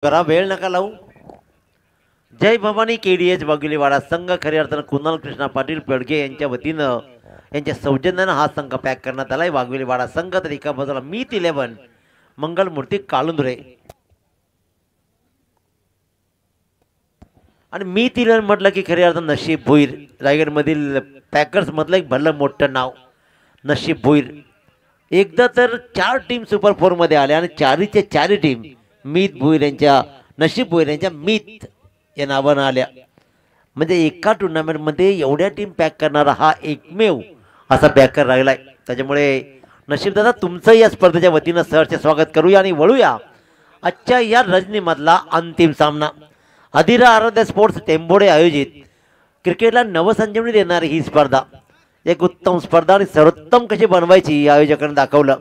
करा वेळ नका लावू. जय भवानी केडीएच वाघिलीवाडा संघ खऱ्या अर्थानं कुणाल कृष्णा पाटील पेडगे यांच्या वतीनं यांच्या सौजन्यानं हा संघ पॅक करण्यात आलाय. वाघिलीवाडा संघ तर एका बाजूला मीत 11 मंगलमूर्ती काळुंद्रे आणि मीत 11 म्हटलं की खऱ्या अर्थानं नशीब भुईर रायगडमधील पॅकर्स मधलं एक भलं मोठं नाव नशीब भुईर. एकदा तर 4 टीम सुपर 4 मध्ये आल्या आणि चारीच्या चारी टीम मीत भुईर यांच्या नशीब भुईर यांच्या मीत या नावानं आल्या. म्हणजे एका टुर्नामेंटमध्ये एवढ्या टीम पॅक करणारा हा एकमेव असा पॅकर राहिलाय. त्याच्यामुळे नशीब दादा तुमचं या स्पर्धेच्या वतीनं सहर्ष स्वागत करूया आणि वळूया आजच्या या रजनीमधला अंतिम सामना. अधिरा आराध्य स्पोर्ट्स टेंबोडे आयोजित क्रिकेटला नवसंजीवनी देणारी ही स्पर्धा एक उत्तम स्पर्धा आणि सर्वोत्तम कशी बनवायची या आयोजकांनी दाखवलं.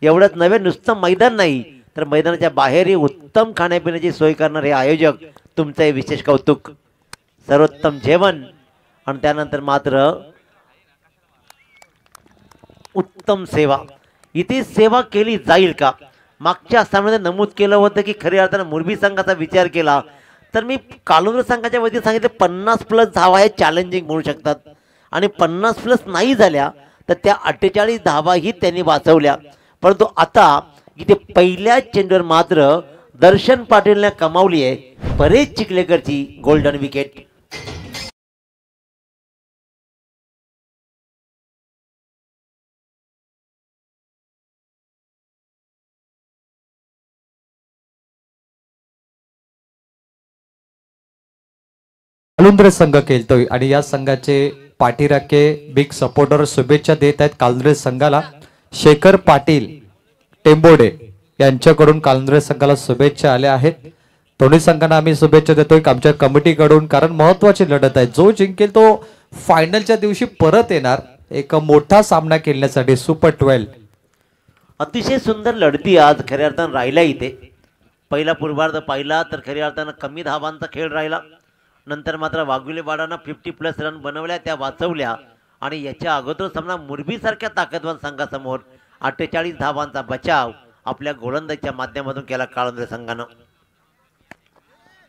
एवढंच नव्हे नुसतं मैदान नाही तर मैदानाच्या बाहेरही उत्तम खाण्यापिण्याची सोय करणारे हे आयोजक तुमचं विशेष कौतुक. सर्वोत्तम जेवण आणि त्यानंतर मात्र उत्तम सेवा. इथे सेवा केली जाईल का? मागच्या सामन्यात नमूद केलं होतं की खऱ्या अर्थानं मुरबी संघाचा विचार केला तर मी कालुंद्रे संघाच्या वतीने सांगितलं 50+ धावा हे चॅलेंजिंग म्हणू शकतात आणि 50+ नाही झाल्या तर त्या 48 धावाही त्यांनी वाचवल्या. परंतु आता इथे पहिल्या चेंडूवर मात्र दर्शन पाटीलने कमावली आहे परेश चिखलेकरची गोल्डन विकेट. कालुंद्रे संघ खेळतोय आणि या संघाचे पाठीराखे बिग सपोर्टर शुभेच्छा देत आहेत कालुंद्रे संघाला. शेखर पाटील टेंबोडे यांच्याकडून कालुंद्रे संघाला शुभेच्छा आल्या आहेत. दोन्ही संघांना आम्ही शुभेच्छा देतोय आमच्या कमिटीकडून, कारण महत्वाची लढत आहे. जो जिंकेल तो फायनलच्या दिवशी परत येणार एक मोठा सामना खेळण्यासाठी सुपर 12. अतिशय सुंदर लढती आज खऱ्या अर्थानं राहिल्या इथे. पहिला पूर्वार्ध पाहिला तर खऱ्या अर्थानं कमी धावांचा खेळ राहिला. नंतर मात्र वाघिलीवाडानं 50+ रन बनवल्या त्या वाचवल्या आणि याच्या अगोदर सामना मुरबीसारख्या ताकदवान संघासमोर 48 धावांचा बचाव आपल्या गोलंदाजीच्या माध्यमातून केला काळुंद्रे संघानं.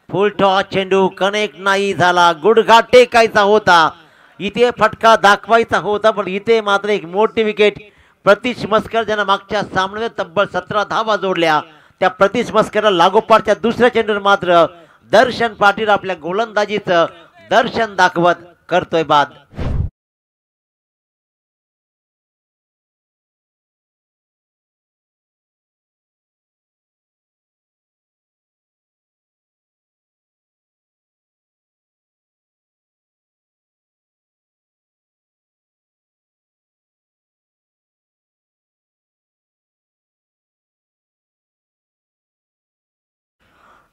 फुल टॉस चेंडू कनेक्ट नाही झाला. गुडघा टेकायचा होता इथे, फटका दाखवायचा होता पण इथे मात्र एक मोठी विकेट. प्रतीश मस्कर ज्यानं मागच्या सामन्यात तब्बल 17 धावा जोडल्या त्या प्रतीश मस्करला लागोपाठच्या दुसऱ्या चेंडूवर मात्र दर्शन पाटील आपल्या गोलंदाजीचं दर्शन दाखवत करतोय बाद.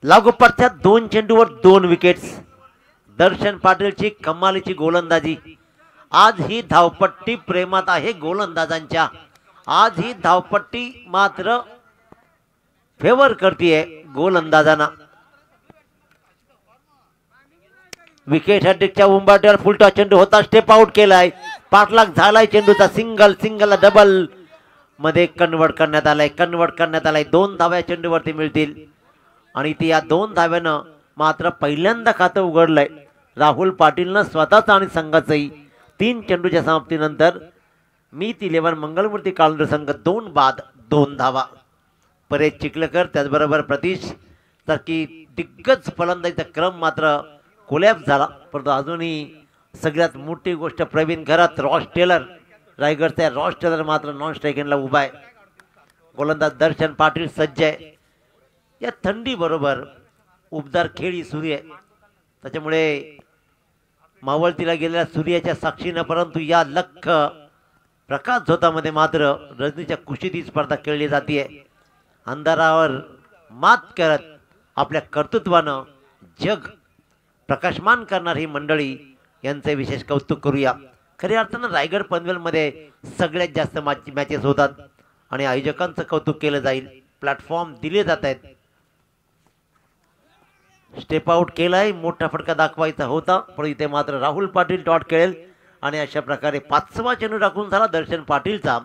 लागोपाठच्या 2 चेंडूवर 2 विकेट्स. दर्शन पाटीलची कमालीची गोलंदाजी. आज ही धावपट्टी प्रेमात आहे गोलंदाजांच्या. आज ही धावपट्टी मात्र फेवर करतीये गोलंदाजांना. विकेट हॅट्रिकच्या उंबाट्यावर फुलटॉस चेंडू होता, स्टेप आउट केलाय, पाठलाग झालाय चेंडूचा. सिंगल डबल मध्ये कन्वर्ट करण्यात आलाय. 2 धाव्या चेंडूवरती मिळतील आणि ती या 2 धाव्यानं मात्र पहिल्यांदा खातं उघडलंय राहुल पाटीलनं स्वतःच आणि संघाचंही. 3 चेंडूच्या समाप्तीनंतर मीत 11 मंगलमूर्ती काळुंद्रे संघ 2 बाद 2 धावा. परेश चिखलेकर त्याचबरोबर प्रतीश सारखी दिग्गज फलंदाजीचा क्रम मात्र कोलॅप्स झाला. परंतु अजूनही सगळ्यात मोठी गोष्ट प्रवीण घरात रॉस टेलर रायगडचा रॉस टेलर मात्र नॉन स्ट्रायकिंगला उभा आहे. गोलंदाज दर्शन पाटील सज्ज आहे. या थंडी बरोबर उबदार खेळी सूर्य त्याच्यामुळे मावळतीला गेलेल्या सूर्याच्या साक्षीनं परंतु या लख प्रकाश झोतामध्ये मात्र रजनीच्या कुशीत ही स्पर्धा खेळली जाते. अंधारावर मात करत आपल्या कर्तृत्वानं जग प्रकाशमान करणारी ही मंडळी यांचे विशेष कौतुक करूया. खऱ्या अर्थानं रायगड पनवेलमध्ये सगळ्यात जास्त मॅचेस होतात आणि आयोजकांचं कौतुक केलं जाईल. प्लॅटफॉर्म दिले जात आहेत. स्टेप आउट केलाय, मोठा फटका दाखवायचा होता पण इथे मात्र राहुल पाटील डॉट खेळेल आणि अशा प्रकारे 5वा चेंडू टाकून झाला दर्शन पाटीलचा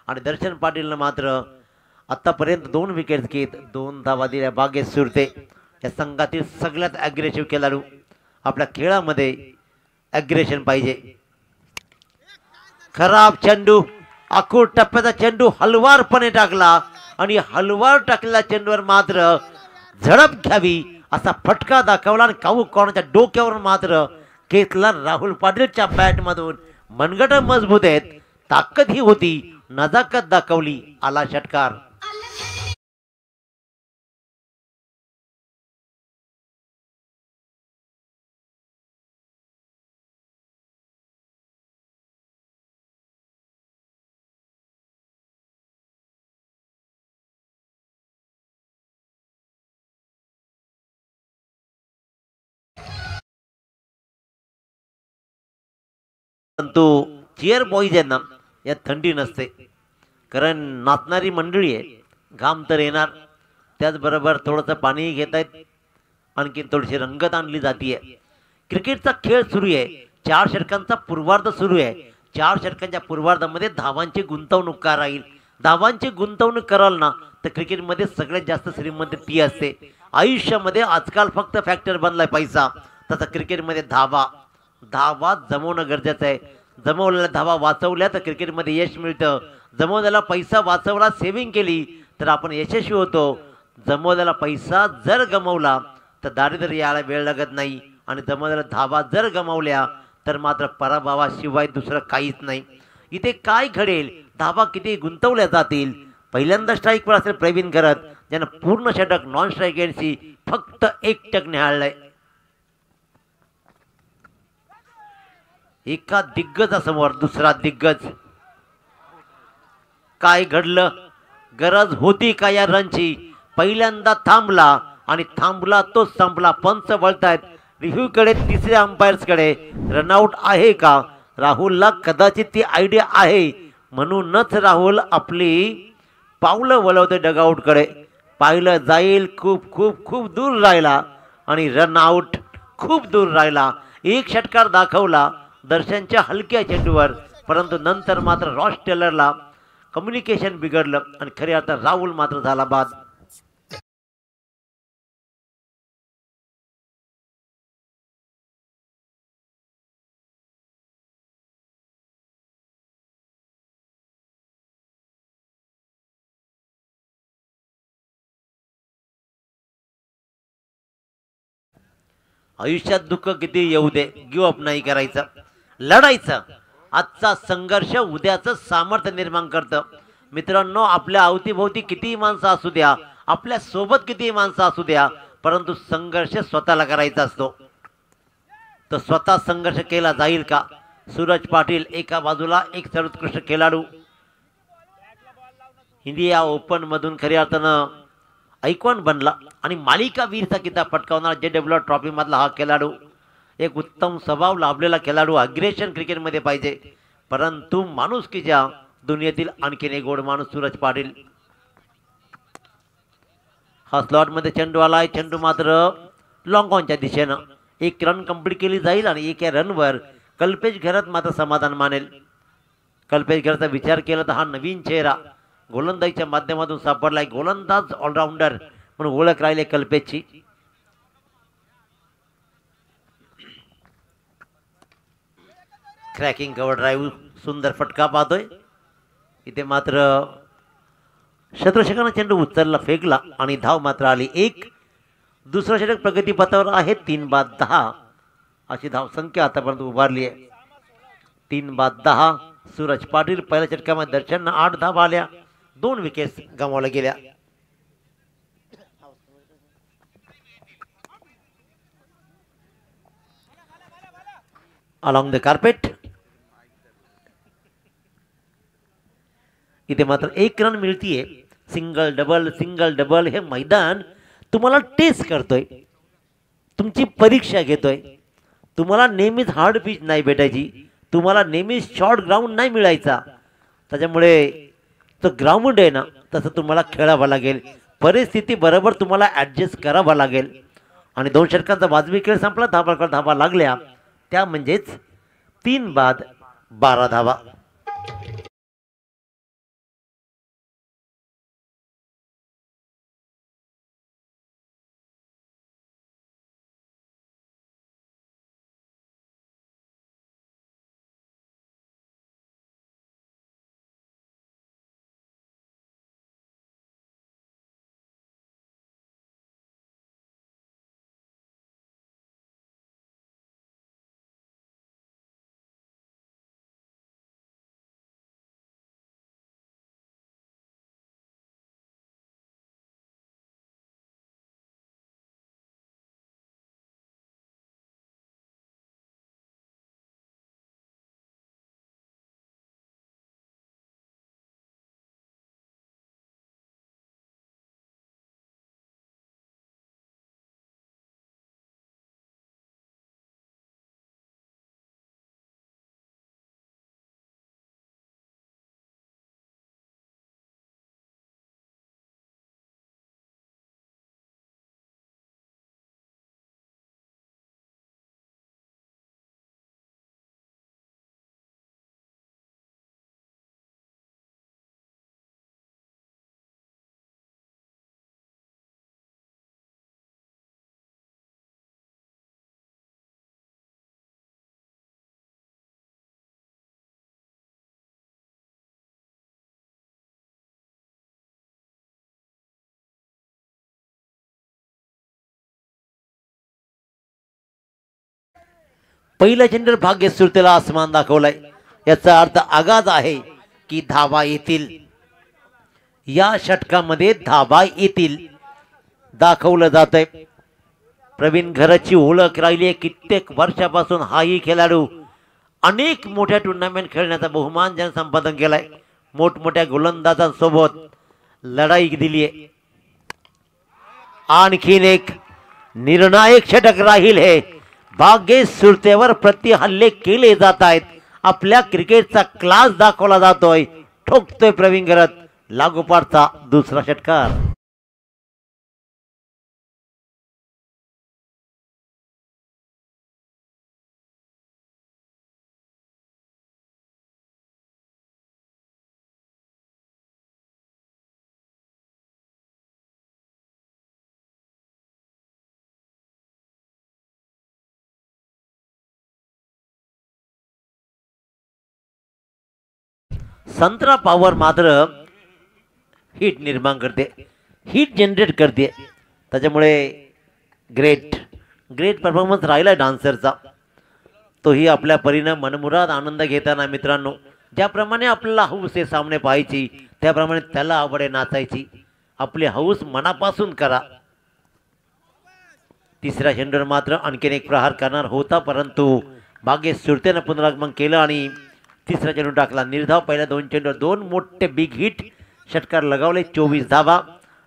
आणि दर्शन पाटीलनं मात्र आतापर्यंत 2 विकेट्स घेत 2 धावा दिल्या बागेत सुरते. या संघातील सगळ्यात ॲग्रेसिव्ह खेळाडू. आपल्या खेळामध्ये ॲग्रेशन पाहिजे. खराब चेंडू, आखूड टप्प्याचा चेंडू हलवारपणे टाकला आणि हलवार टाकलेल्या चेंडूवर मात्र झडप घ्यावी असा फटका दाखवला आणि काऊ कोणाच्या डोक्यावर मात्र घेतला राहुल पाटीलच्या बॅटमधून. मनगट मजबूत आहेत, ताकद ही होती, नजाकत दाखवली, आला षटकार. परंतु चिअर बॉईज आहेत ना, यात थंडी नसते, कारण नाचणारी मंडळी आहे, घाम तर येणार, त्याचबरोबर थोडंसं पाणीही घेत आहेत, आणखी थोडीशी रंगत आणली जाते. क्रिकेटचा खेळ सुरू आहे, 4 षटकांचा पूर्वार्ध सुरू आहे. 4 षटकांच्या पूर्वार्धामध्ये धावांची गुंतवणूक का राहील? धावांची गुंतवणूक कराल ना तर क्रिकेटमध्ये सगळ्यात जास्त श्रीमंत ती असते. आयुष्यामध्ये आजकाल फक्त फॅक्टर बनलाय पैसा, तसं क्रिकेटमध्ये धावा जमवणं गरजेचं आहे. जमवलेल्या धावा वाचवल्या तर क्रिकेटमध्ये यश मिळतं. जमवलेला पैसा वाचवला, सेव्हिंग केली तर आपण यशस्वी होतो. जमवलेला पैसा जर गमवला तर दारिद्र्य यायला वेळ लागत नाही, आणि जमवलेल्या धावा जर गमावल्या तर मात्र पराभवाशिवाय दुसरं काहीच नाही. इथे काय घडेल, धावा किती गुंतवल्या जातील. पहिल्यांदा स्ट्राईकवर असेल प्रवीण करत, ज्यानं पूर्ण षटक नॉन स्ट्राईक एंडशी फक्त 1 टक्के हाळलंय. एका दिग्गजासमोर दुसरा दिग्गज. काय घडलं? गरज होती का या रनची? पहिल्यांदा थांबला आणि थांबला तो संपला. पंच वळतायत रिव्ह्यू कडे, तिसऱ्या अंपायर्स कडे. रनआउट आहे का? राहुलला कदाचित ती आयडिया आहे, म्हणूनच राहुल आपली पावलं वळवते डगआउट कडे. पाहिलं जाईल, खूप खूप खूप दूर राहिला आणि रनआउट खूप दूर राहिला. 1 षटकार दाखवला दर्शनच्या हलक्या चेंडूवर, परंतु नंतर मात्र रॉस टेलरला कम्युनिकेशन बिघडलं आणि खऱ्या अर्थात राहुल मात्र झाला बाद. आयुष्यात दुःख किती येऊ दे, गिव अप नाही करायचं, लढायचं. आजचा संघर्ष उद्याचं सामर्थ्य निर्माण करतं. मित्रांनो, आपल्या अवतीभोवती कितीही माणसं असू द्या, आपल्या सोबत कितीही माणसं असू द्या, परंतु संघर्ष स्वतःला करायचा असतो. तर स्वतः संघर्ष केला जाईल का? सूरज पाटील एका बाजूला एक सर्वोत्कृष्ट खेळाडू, इंडिया ओपन मधून खऱ्या अर्थानं आयकॉन बनला आणि मालिका वीरचा किताब पटकावणारा JW ट्रॉफी मधला हा खेळाडू. एक उत्तम स्वभाव लाभलेला खेळाडू. अग्रेशन क्रिकेटमध्ये पाहिजे, परंतु माणुसकीच्या दुनियेतील आणखीन एक गोड माणूस सूरज पाटील. हा स्लॉटमध्ये चेंडू आलाय. चेंडू मात्र लॉंग ऑनच्या दिशेनं. 1 रन कंप्लीट केली जाईल आणि 1 रनवर कल्पेश घरत मात्र समाधान मानेल. कल्पेश घरचा विचार केला तर हा नवीन चेहरा गोलंदाजीच्या माध्यमातून सापडलाय. गोलंदाज ऑलराऊंडर म्हणून ओळख राहिली कल्पेशची. क्रॅकिंग कव्हर ड्राईव्ह, सुंदर फटका पाहतोय. इथे मात्र शत्रुषकानं चेंडू उचलला, फेकला आणि धाव मात्र आली 1. दुसरं षटक प्रगतीपथावर आहे. 3 बाद 10 अशी धावसंख्या आतापर्यंत उभारली आहे. 3 बाद 10. सूरज पाटील पहिल्या षटकामध्ये दर्शननं 8 धावा आल्या, 2 विकेट्स गमावल्या गेल्या. Along the carpet. इथे मात्र 1 रन मिळतीये. सिंगल डबल हे मैदान तुम्हाला टेस्ट करतोय, तुमची परीक्षा घेतोय. तुम्हाला नेहमीच हार्ड पिच नाही भेटायची, तुम्हाला नेहमीच शॉर्ट ग्राउंड नाही मिळायचा. त्याच्यामुळे तो ग्राउंड आहे ना, तसं तुम्हाला खेळावं लागेल. परिस्थिती बरोबर तुम्हाला ॲडजस्ट करावं लागेल. आणि 2 षटकांचा वाजवी खेळ संपला, धावा लागल्या, त्या म्हणजेच 3 बाद 12 धावा. पहिल्या चेंडूवर भाग्य सुरतेला आसमान दाखवलाय, याचा अर्थ आगाज आहे की धावा येतील, या षटकामध्ये धावा येतील दाखवलं जात आहे. प्रवीण घराची ओळख राहिली आहे कित्येक वर्षापासून. हाही खेळाडू अनेक मोठ्या टुर्नामेंट खेळण्याचा बहुमान ज्याने संपादन केलाय, मोठमोठ्या गोलंदाजांसोबत लढाई दिली आहे. आणखीन एक निर्णायक षटक राहील हे. भाग्येश सुरतेवर प्रतिहल्ले केले जात आहेत. आपल्या क्रिकेटचा क्लास दाखवला जातोय. ठोकतोय प्रवीण घरत. लागोपाठचा दुसरा षटकार. संत्रा पॉवर मात्र हिट निर्माण करते, हिट जनरेट करते. त्याच्यामुळे ग्रेट परफॉर्मन्स राहिला डान्सरचा. तोही आपल्या परीनं मनमुराद आनंद घेताना मित्रांनो, ज्याप्रमाणे आपल्याला हौस हे सामने पाहायची, त्याप्रमाणे त्याला आवडे नाचायची. आपली हौस मनापासून करा. तिसऱ्या चेंडूवर मात्र आणखीन एक प्रहार करणार होता, परंतु भाग्येश सुरतेनं पुनरागमन केलं आणि तिसरा चेंडू टाकला. निर्धाव. पहिल्या दोन चेंडूवर दोन मोठे बिग हिट षटकार लगावले. 24 धावा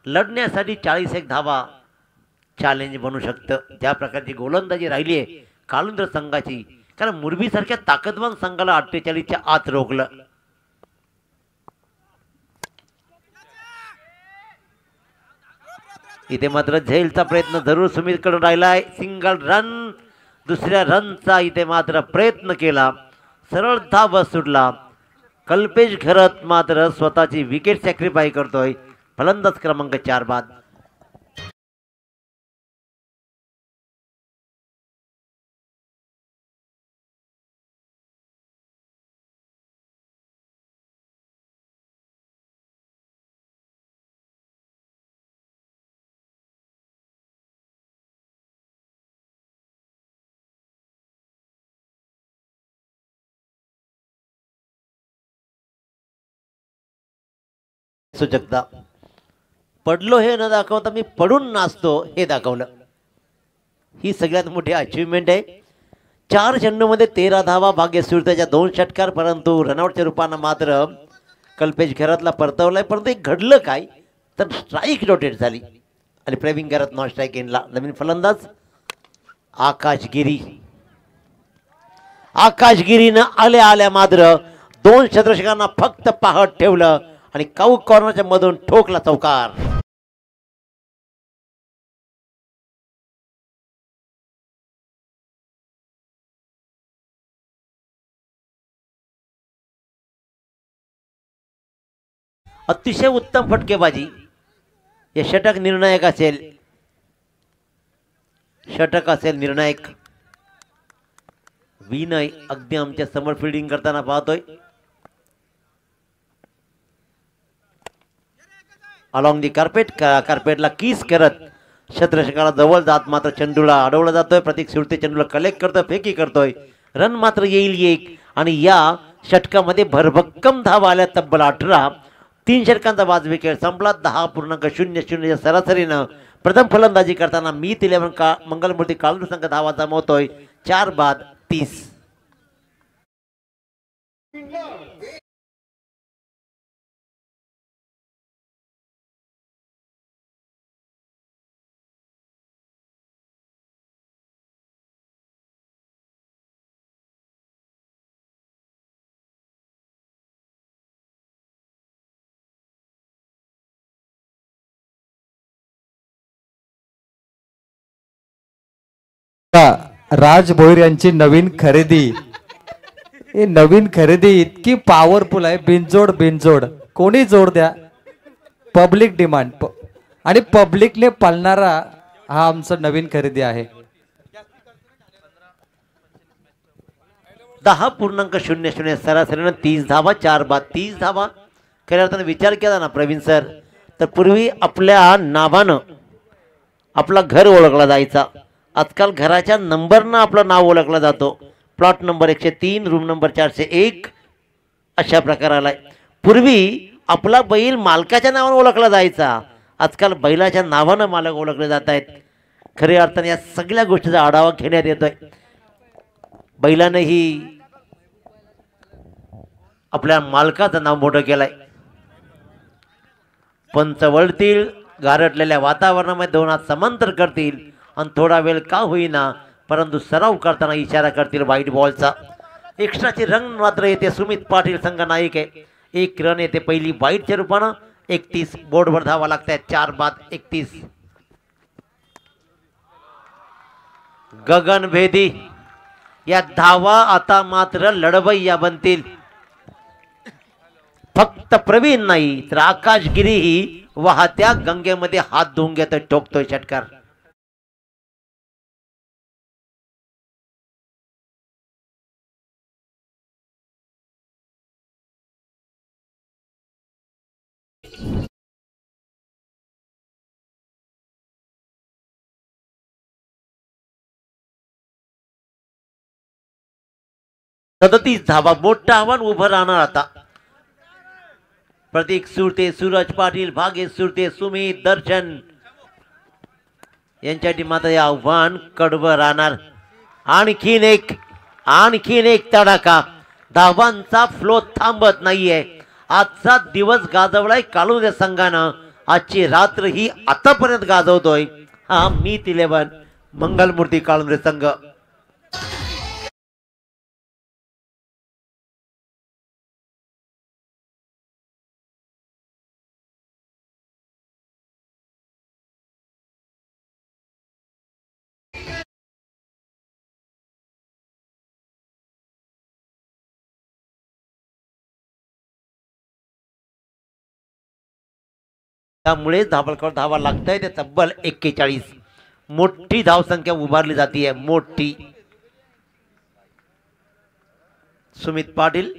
लढण्यासाठी 41 धावा चॅलेंज बनू शकतं. ज्या प्रकारची गोलंदाजी राहिली आहे कालुंद्र संघाची, कारण मुरबीसारख्या ताकदवान संघाला 48च्या आत रोखलं. इथे मात्र झेलचा प्रयत्न जरूर सुमित कडून राहिलाय. Single run. दुसऱ्या रनचा इथे मात्र प्रयत्न केला, सरळ धाव सुटला. कल्पेश घरत मात्र स्वतःची विकेट सॅक्रिफाय करतोय. फलंदाज क्रमांक 4 बाद. सुचकता. पडलो हे न दाखवता मी पडून नाचतो हे दाखवलं. ही सगळ्यात मोठी अचिव्हमेंट आहे. 4 चेंडूमध्ये 13 धावा. भाग्येश सुरतेच्या 2 षटकार, परंतु रनआउटच्या रूपानं मात्र कल्पेश घरातला परतवलाय. परंतु एक घडलं काय तर स्ट्राईक रोटेट झाली आणि प्रवीण घरात नॉन स्ट्राईक गेनला. नवीन फलंदाज आकाशगिरीनं आल्या मात्र 2 क्षेत्ररक्षकांना फक्त पाहत ठेवलं आणि काऊ कॉर्नरच्या मधून ठोकला चौकार. अतिशय उत्तम फटकेबाजी. हे षटक निर्णायक असेल, निर्णायक. विनय अगदी आमच्या समोर फिल्डिंग करताना पाहतोय. अलॉंग दी कार्पेटला किस करत क्षेत्ररक्षकाला जवळ जात मात्र चेंडूला अडवला जातोय. प्रतीक सुरते चेंडूला कलेक्ट करतोय, फेकी करतोय. रन मात्र येईल एक. आणि या षटकामध्ये भरभक्कम धावा आल्या, तब्बल 18. 3 षटकांचा बाद विकेट संपला. 10.00 सरासरीनं प्रथम फलंदाजी करताना मीत 11 मंगलमूर्ती कालूर संघ धावा जमवतोय. 4 बाद 30. राज भोईर यांची नवीन खरेदी. ही नवीन खरेदी इतकी पॉवरफुल आहे. बिनजोड कोणी जोड द्या. पब्लिक डिमांड आणि पब्लिकने पाळणारा हा आमचा नवीन खरेदी आहे. 10.00 सरासरीनं 30 धावा. 4 बाद 30 धावा. खऱ्या अर्थानं विचार केला ना प्रवीण सर, तर पूर्वी आपल्या नावानं आपला घर ओळखला जायचा. आजकाल घराच्या नंबरनं आपलं नाव ओळखलं जातो. प्लॉट नंबर 103 रूम नंबर 401 अशा प्रकाराला. पूर्वी आपला बैल मालकाच्या नावाने ओळखला जायचा, आजकाल बैलाच्या नावानं मालक ओळखले जात आहेत. खऱ्या अर्थाने या सगळ्या गोष्टीचा आढावा घेण्यात येतोय. बैलानेही आपल्या मालकाचं नाव मोठं केलंय. पंच वळतील, गारटलेल्या वातावरणामध्ये 2 हात समांतर करतील आणि थोडा वेळ का होईना परंतु सराव करताना इशारा करतील व्हाईट बॉलचा. एक्स्ट्राचे रन मात्र येते. सुमित पाटील संघ नायक आहे. 1 रन येते पहिली वाईटच्या रूपानं. 31 बोर्डवर धावा लागतात. 4 बाद 31. गगनभेदी या धावा आता मात्र लढवय्या बनतील. फक्त प्रवीण नाही तर आकाशगिरीही वाहत्या गंगेमध्ये हात धुवून घेतोय, ठोकतोय षटकार. सदतीस धावा, मोठं आव्हान उभं राहणार आता. प्रतीक सुरते, सूरज पाटील, भागेश सुरते, सुमित, दर्शन यांच्या टीमात हे आव्हान कडवं राहणार. आणखीन एक तडाखा. धावांचा फ्लो थांबत नाहीये. आजचा दिवस गाजवलाय काळुंदे संघानं. आजची रात्र ही आतापर्यंत गाजवतोय हा मीत 11 मंगलमूर्ती काळुंदे संघ. त्यामुळे धावा लागताय ते तब्बल 41. मोठी धावसंख्या उभारली जाते. मोठी. सुमित पाटील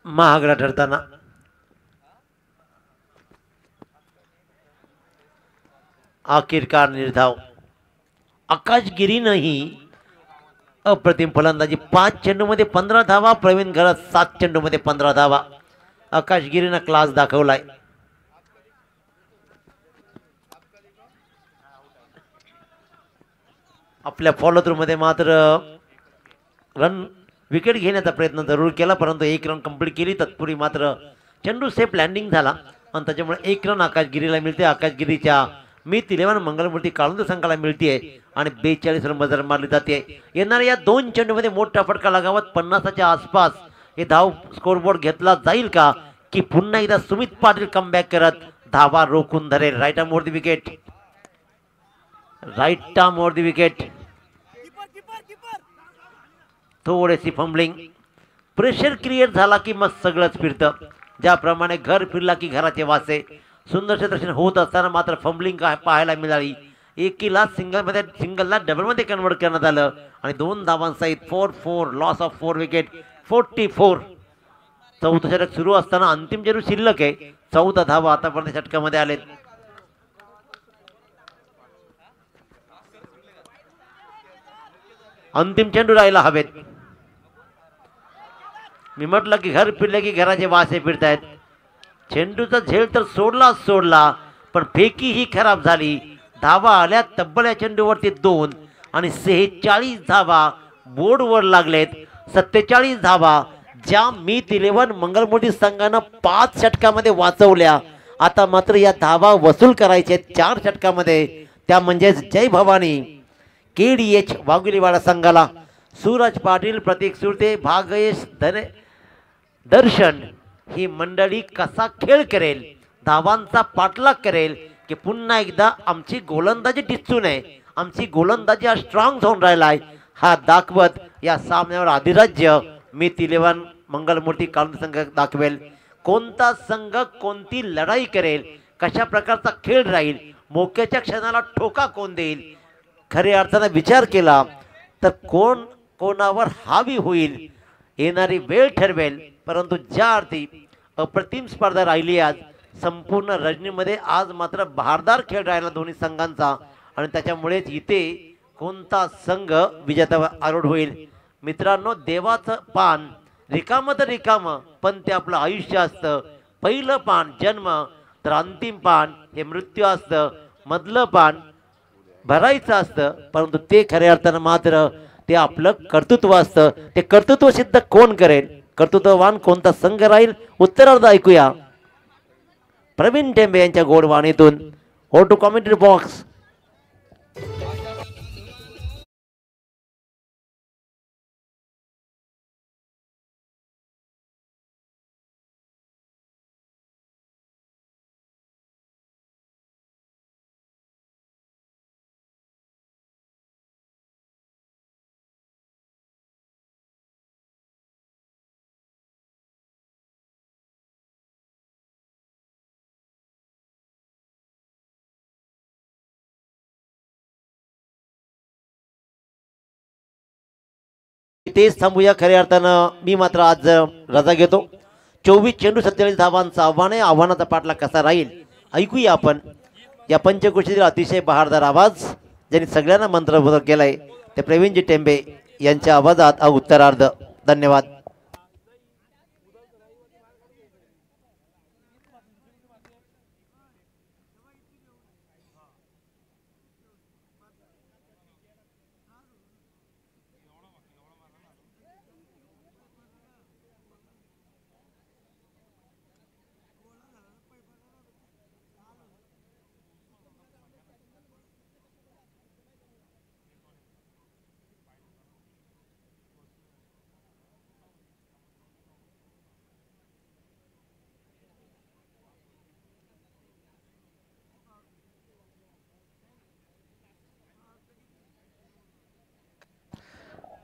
महागडा ठरताना. आखिरकार निर्धाव. आकाशगिरीनंही अप्रतिम फलंदाजी. 5 चेंडूमध्ये 15 धावा. प्रवीण घरत 7 चेंडूमध्ये 15 धावा. आकाशगिरीनं क्लास दाखवलाय. आपल्या फॉलो थ्रू मध्ये मात्र रन विकेट घेण्याचा प्रयत्न जरूर केला परंतु 1 रन कंप्लीट केली. तत्पूर्वी मात्र चेंडू सेफ लँडिंग झाला आणि त्याच्यामुळे 1 रन आकाशगिरीला मिळते. आकाशगिरीच्या मीत 11 मंगलमूर्ती काळुंदे संघाला मिळते आणि 42 रन मजर मारली जाते. येणाऱ्या या 2 चेंडूमध्ये मोठा फटका लगावत 50च्या आसपास हे धाव स्कोरबोर्ड घेतला जाईल का की पुन्हा एकदा सुमित पाटील कमबॅक करत धावा रोखून धरेल. Right arm over the wicket. Right arm over the wicket. थोडेसी फंबलिंग. प्रेशर क्रिएट झाला की मग सगळंच फिरतं. ज्याप्रमाणे घर फिरला की घराचे वासे. सुंदरसे दर्शन होत असताना मात्र फंबलिंग काय पाहायला मिळाली. एकीला सिंगलला डबलमध्ये कन्वर्ट करण्यात आलं आणि 2 धावांसहित 4-4 लॉस ऑफ 4 विकेट. 44. चौथं षटक सुरू असताना अंतिम चेंडू शिल्लक आहे. 14 धावा आतापर्यंत षटकामध्ये आलेत. अंतिम चेंडू राहिला हवेत. मी म्हटलं की घर फिरले की घराचे वासे फिरतायत. चेंडूचा झेल तर सोडला पण फेकी ही खराब झाली. धावा आल्या तब्बल या चेंडूवरती 2 आणि 46 धावा बोर्डवर लागलेत. 47 धावा ज्या मीत 11 मंगलमूर्ती संघानं 5 षटकामध्ये वाचवल्या. आता मात्र या धावा वसूल करायचे 4 षटकामध्ये. त्या म्हणजेच जय भवानी KDH वाघुलीवाडा संघाला. सूरज पाटील, प्रतीक सुरते, भागेश दर्शन ही मंडळी कसा खेळ करेल, धावांचा पाठलाग करेल की पुन्हा एकदा आमची गोलंदाजी दिसू नये, आमची गोलंदाजी हा स्ट्रॉंग होऊन राहिलाय हा दाखवत या सामन्यावर अधिराज्य मीत 11 मंगलमूर्ती काळुंदे संघ दाखवेल. कोणता संघ कोणती लढाई करेल, कशा प्रकारचा खेळ राहील, मोक्याच्या क्षणाला ठोका कोण देईल, खऱ्या अर्थाने विचार केला तर कोण कोणावर हावी होईल येणारी वेळ ठरवेल. परंतु ज्या अर्थी अप्रतिम स्पर्धा राहिली आज संपूर्ण रजनीमध्ये, आज मात्र बहारदार खेळ राहिला दोन्ही संघांचा आणि त्याच्यामुळेच इथे कोणता संघ विजेता आरूढ होईल. मित्रांनो, देवाचं पान रिकामं तर रिकामं, पण ते आपलं आयुष्य असतं. पहिलं पान जन्म, तर अंतिम पान हे मृत्यू असतं. मधलं पान भरायचं असतं, परंतु ते खऱ्या अर्थानं मात्र ते आपलं कर्तृत्व असतं. ते कर्तृत्व सिद्ध कोण करेल, कर्तृत्ववान कोणता संघ राहील, उत्तरार्ध ऐकूया प्रवीण टेंबे यांच्या गोडवाणीतून. हो टू कॉमेंट्री बॉक्स. तेच थांबूया. खऱ्या अर्थानं मी मात्र आज रजा घेतो. 24 चेंडू 47 धावांचं आव्हान आहे. आव्हानाचा पाठला कसा राहील ऐकूया आपण या पंचकृषीतील अतिशय बहारदार आवाज ज्यांनी सगळ्यांना मंत्रमुग्ध केलाय ते प्रवीणजी टेंबे यांच्या आवाजात उत्तरार्ध. धन्यवाद.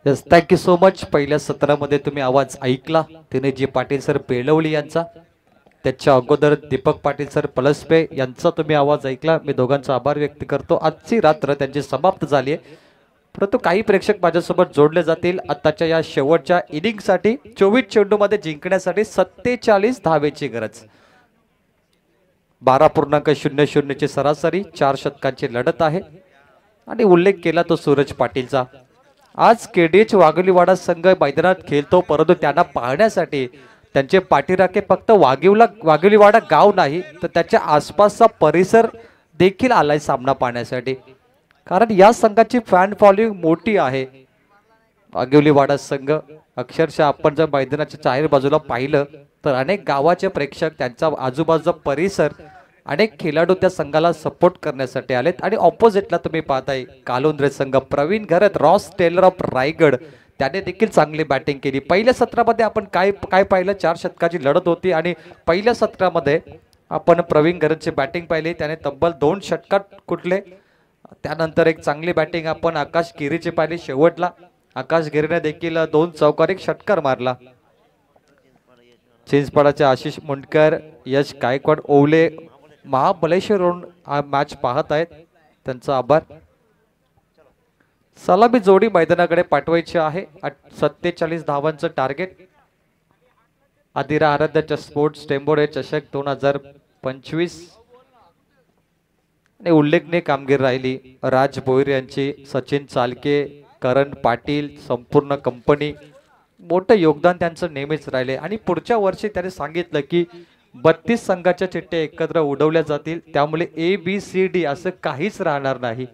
Yes, thank you so much. पहिल्या सत्रामध्ये तुम्ही आवाज ऐकला तिने जी पाटील सर पेलवली यांचा, त्याच्या अगोदर दीपक पाटील सर पलसपे यांचा तुम्ही आवाज ऐकला. मी दोघांचा आभार व्यक्त करतो. आजची रात्र त्यांची समाप्त झाली आहे, परंतु काही प्रेक्षक माझ्यासोबत जोडले जातील आताच्या या शेवटच्या इनिंगसाठी. 24 चेंडूमध्ये जिंकण्यासाठी 47 धावेची गरज. 12.00 ची सरासरी, 4 षटकांची लढत आहे. आणि उल्लेख केला तो सूरज पाटीलचा. आज केडीएच वाघोलीवाडा संघ मैदानात खेळतो, परंतु त्यांना पाहण्यासाठी त्यांचे पाठीराखे फक्त वाघोलीवाडा गाव नाही तर त्याच्या आसपासचा परिसर देखील आलाय सामना पाहण्यासाठी. कारण या संघाची फॅन फॉलोइंग मोठी आहे. वाघोलीवाडा संघ अक्षरशः आपण जर मैदानाच्या चारी बाजूला पाहिलं तर अनेक गावाचे प्रेक्षक, त्यांचा आजूबाजूचा परिसर, अनेक खेळाडू त्या संघाला सपोर्ट करण्यासाठी आलेत. आणि ऑपोजिटला तुम्ही पाहताय कालुंद्रे संघ, प्रवीण घरत, रॉस टेलर ऑफ रायगड, त्याने देखील चांगली बॅटिंग केली. पहिल्या सत्रामध्ये आपण काय पाहिलं, 4 षटकाची लढत होती आणि पहिल्या सत्रामध्ये आपण प्रवीण घरतची बॅटिंग पाहिली, त्याने तब्बल 2 षटकात कुठले. त्यानंतर एक चांगली बॅटिंग आपण आकाश गिरीची पाहिली. शेवटला आकाश गिरीने देखील 2 चौकार 1 षटकार मारला. चिंचपाडाचे आशिष मुंडकर, यश गायकवाड, ओवले महाबलेश्वरून हा मॅच पाहत आहेत, त्यांचा आभार. सलामी जोडी मैदानाकडे पाठवायची आहे. 47 धावांचं टार्गेट. आदिरा आराध्य स्पोर्ट्स टेंबोडे चषक 2025 आणि उल्लेखनीय कामगिरी राहिली. राज भोईर यांची, सचिन चालके, करण पाटील, संपूर्ण कंपनी, मोठं योगदान त्यांचं नेहमीच राहिले. आणि पुढच्या वर्षी त्याने सांगितलं की 32 संघाच्या चिठ्ठ्या एकत्र उडवल्या जातील, त्यामुळे ABCD असं काहीच राहणार नाही.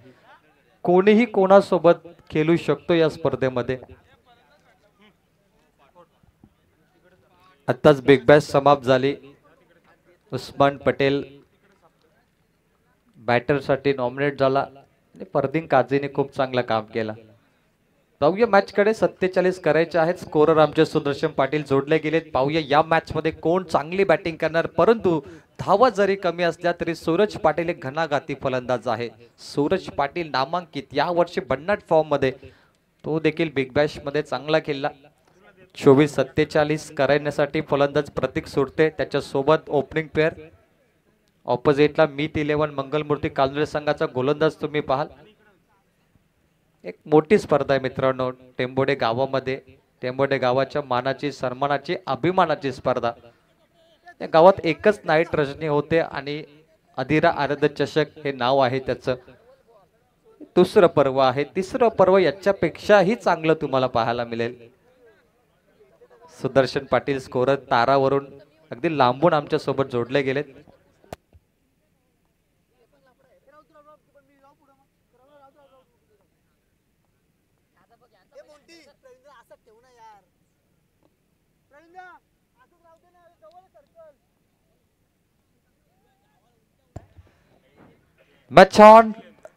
कोणीही कोणासोबत खेळू शकतो या स्पर्धेमध्ये. आत्ताच बिग बॅश समाप्त झाली. उस्मान पटेल बॅटरसाठी नॉमिनेट झाला आणि परदीन काझीने खूप चांगलं काम केलं. पाहूया मॅच कडे. 47 करायचे आहेत. स्कोरर आमचे सुदर्शन पाटील जोडले गेलेत. पाहूया या मॅच मध्ये कोण चांगली बॅटिंग करणार. परंतु धावा जरी कमी असल्या तरी सूरज पाटील एक घणाघाती फलंदाज आहे. सूरज पाटील नामांकित, या वर्षी भन्नाट फॉर्म मध्ये, तो देखील बिग बॅश मध्ये चांगला खेळला. 24-47 करण्यासाठी फलंदाज प्रतीक सुरते, त्याच्या सोबत ओपनिंग पेअर. ऑपोजिटला मीत 11 मंगलमूर्ती कालुंद्रे संघाचा गोलंदाज तुम्ही पाहाल. एक मोठी स्पर्धा आहे मित्रांनो टेंबोडे गावामध्ये. टेंबोडे गावाच्या मानाची, सन्मानाची, अभिमानाची स्पर्धा. या गावात एकच नाईट रजनी होते आणि अधिरा आराध्य चषक हे नाव आहे त्याचं. दुसरं पर्व आहे. तिसरं पर्व याच्यापेक्षाही चांगलं तुम्हाला पाहायला मिळेल. सुदर्शन पाटील स्कोरर तारावरून अगदी लांबून आमच्या सोबत जोडले गेलेत. Match on.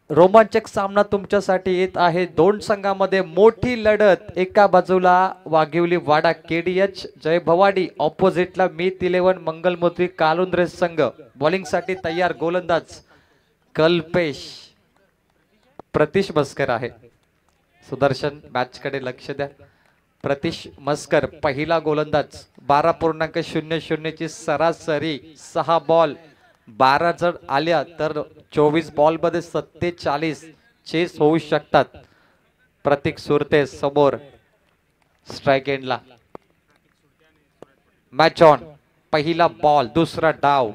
रोमांचक सामना तुमच्यासाठी येत आहे. दोन संघामध्ये मोठी लढत. एका बाजूला वाघिवली वाडा केडीएच जय भवानी, ऑपोजिटला मीत 11 मंगलमूर्ती कालुंद्रे संघ. बॉलिंग साठी तयार गोलंदाज कल्पेश. प्रतीश मस्कर आहे. सुदर्शन मॅच कडे लक्ष द्या. प्रतीश मस्कर पहिला गोलंदाज. 12.00 ची सरासरी. 6 बॉल 12 जर आल्या तर 24 बॉल मध्ये 47 चेस होऊ शकतात. प्रतीक सुरते समोर स्ट्राइक एंडला. Match on. पहिला बॉल दुसरा डाव.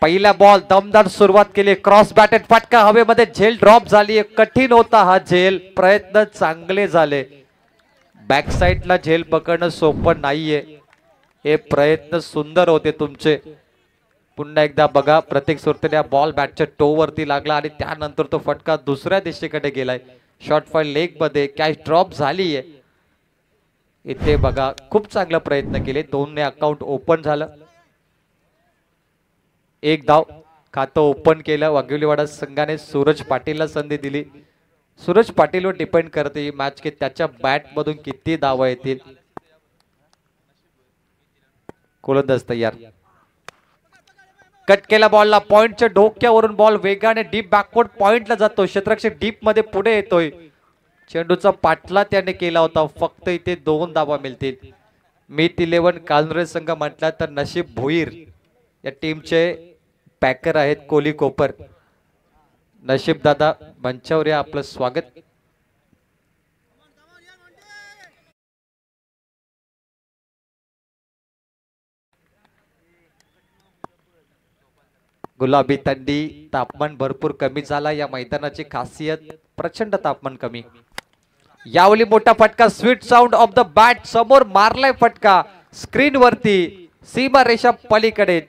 पहिला बॉल दमदार सुरुवात केली. क्रॉस बॅटेड फटका हवेमध्ये. झेल ड्रॉप झाली. कठीण होता हा झेल. प्रयत्न चांगले झाले. बॅक साइडला झेल पकडणं सोपं नाहीये. हे प्रयत्न सुंदर होते तुमचे. पुन्हा एकदा बघा. प्रतीक सुरतेला बॉल बॅटच्या टो वरती लागला आणि त्यानंतर तो फटका दुसऱ्या दिशेकडे गेलाय. शॉर्ट फाईल लेग मध्ये कॅच ड्रॉप झालीये. इथे बघा खूप चांगला प्रयत्न केले. 2 ने अकाउंट ओपन झालं. एक धाव खातं ओपन केलं. वाघिवलीवाडा संघाने सूरज पाटीलला संधी दिली. सूरज पाटीलवर डिपेंड करते ही मॅच की त्याच्या बॅट मधून किती धावा येतील. गोलंदाज तयार. कट केला बॉलला. पॉइंटच्या डोक्यावरून बॉल वेगाने डीप बॅकवर्ड पॉइंटला जातो. क्षेत्ररक्षक डीप मध्ये पुढे येतोय. चेंडूचा पाठला त्याने केला होता. फक्त इथे 2 धावा मिळतील. मीत 11 कालुंद्रे संघ म्हटला तर नशीब भोईर या टीमचे पॅकर आहेत. कोली कोपर. नशीब दादा मंचावर या. आपलं स्वागत. गुलाबी थंडी. तापमान भरपूर कमी झाला. या मैदानाची खासियत प्रचंड तापमान कमी. यावली मोठा फटका. Sweet sound of the bat. समोर मारलाय फटका. स्क्रीन वरती सीमा रेषा पलीकडे.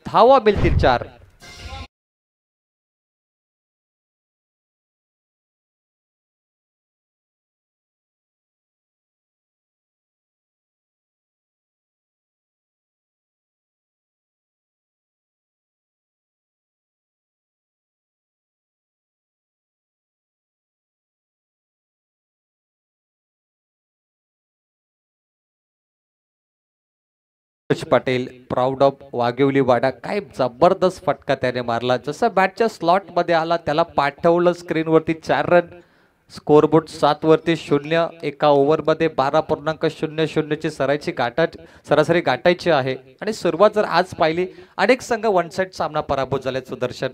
धावा मिळतील 4. पाटील प्राऊड ऑफ वाघिवली वाडा. काय जबरदस्त फटका त्याने मारला. जसा बॅटच्या स्लॉट मध्ये आला त्याला पाठवलं स्क्रीनवरती. 4 रन. स्कोरबोर्ड 7 वरती 0. एका ओव्हर मध्ये 12.00 ची सरासरी गाठायची आहे. आणि सुरुवात जर आज पाहिली अनेक संघ वन साइड सामना पराभूत झाले सुदर्शन.